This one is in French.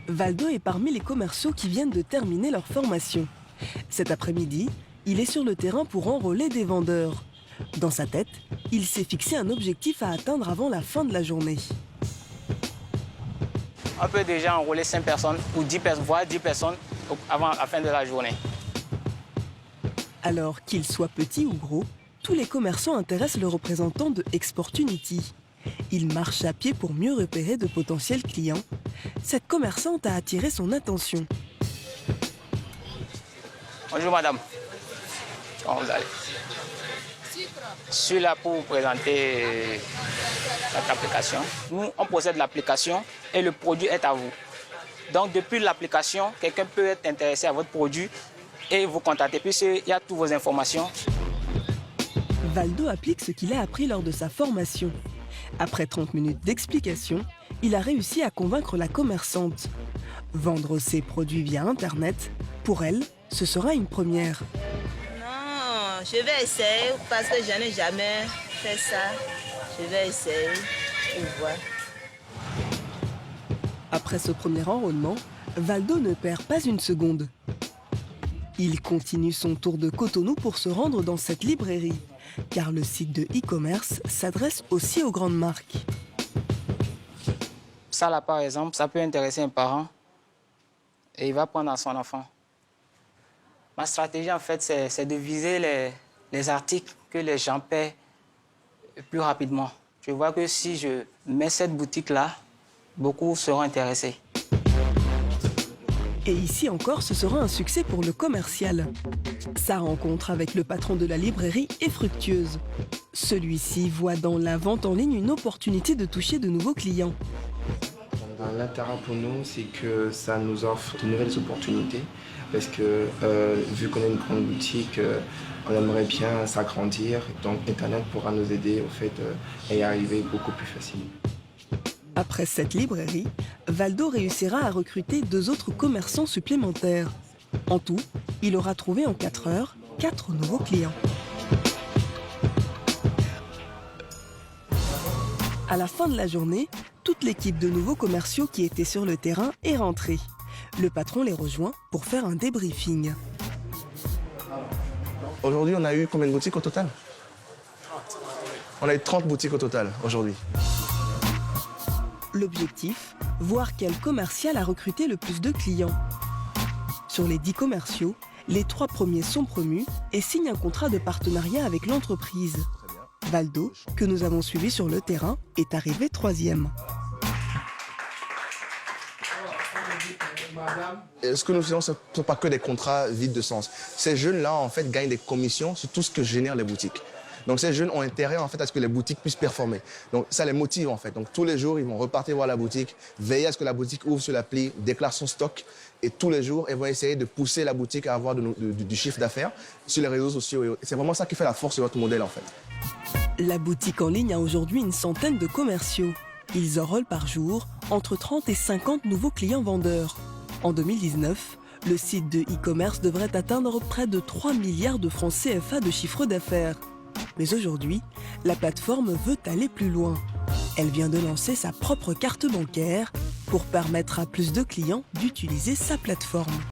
Valdo est parmi les commerciaux qui viennent de terminer leur formation. Cet après-midi, il est sur le terrain pour enrôler des vendeurs. Dans sa tête, il s'est fixé un objectif à atteindre avant la fin de la journée. On peut déjà enrôler 5 personnes ou 10 personnes, voire 10 personnes avant la fin de la journée. Alors qu'ils soient petits ou gros, tous les commerçants intéressent le représentant de Exportunity. Il marche à pied pour mieux repérer de potentiels clients. Cette commerçante a attiré son attention. Bonjour madame. Comment vous allez? Je suis là pour vous présenter notre application. Nous, on possède l'application et le produit est à vous. Donc depuis l'application, quelqu'un peut être intéressé à votre produit et vous contacter puisqu'il y a toutes vos informations. Valdo applique ce qu'il a appris lors de sa formation. Après 30 minutes d'explication, il a réussi à convaincre la commerçante. Vendre ses produits via Internet, pour elle, ce sera une première. Non, je vais essayer parce que je n'ai jamais fait ça. Je vais essayer et voir. Après ce premier enrôlement, Valdo ne perd pas une seconde. Il continue son tour de Cotonou pour se rendre dans cette librairie, car le site de e-commerce s'adresse aussi aux grandes marques. Ça là par exemple, ça peut intéresser un parent et il va prendre à son enfant. Ma stratégie en fait c'est de viser les articles que les gens paient plus rapidement. Je vois que si je mets cette boutique là, beaucoup seront intéressés. Et ici encore, ce sera un succès pour le commercial. Sa rencontre avec le patron de la librairie est fructueuse. Celui-ci voit dans la vente en ligne une opportunité de toucher de nouveaux clients. L'intérêt pour nous, c'est que ça nous offre de nouvelles opportunités. Parce que vu qu'on est une grande boutique, on aimerait bien s'agrandir. Donc Internet pourra nous aider au fait à y arriver beaucoup plus facilement. Après cette librairie, Valdo réussira à recruter 2 autres commerçants supplémentaires. En tout, il aura trouvé en 4 heures 4 nouveaux clients. À la fin de la journée, toute l'équipe de nouveaux commerciaux qui étaient sur le terrain est rentrée. Le patron les rejoint pour faire un débriefing. Aujourd'hui, on a eu combien de boutiques au total? On a eu 30 boutiques au total aujourd'hui. L'objectif, voir quel commercial a recruté le plus de clients. Sur les 10 commerciaux, les 3 premiers sont promus et signent un contrat de partenariat avec l'entreprise. Valdo, que nous avons suivi sur le terrain, est arrivé 3e. Ce que nous faisons, ce ne sont pas que des contrats vides de sens. Ces jeunes-là, en fait, gagnent des commissions sur tout ce que génèrent les boutiques. Donc ces jeunes ont intérêt en fait à ce que les boutiques puissent performer. Donc ça les motive en fait. Donc tous les jours, ils vont repartir voir la boutique, veiller à ce que la boutique ouvre sur l'appli, déclare son stock. Et tous les jours, ils vont essayer de pousser la boutique à avoir du chiffre d'affaires sur les réseaux sociaux. C'est vraiment ça qui fait la force de votre modèle en fait. La boutique en ligne a aujourd'hui une centaine de commerciaux. Ils enrôlent par jour entre 30 et 50 nouveaux clients vendeurs. En 2019, le site de e-commerce devrait atteindre près de 3 milliards de francs CFA de chiffre d'affaires. Mais aujourd'hui, la plateforme veut aller plus loin. Elle vient de lancer sa propre carte bancaire pour permettre à plus de clients d'utiliser sa plateforme.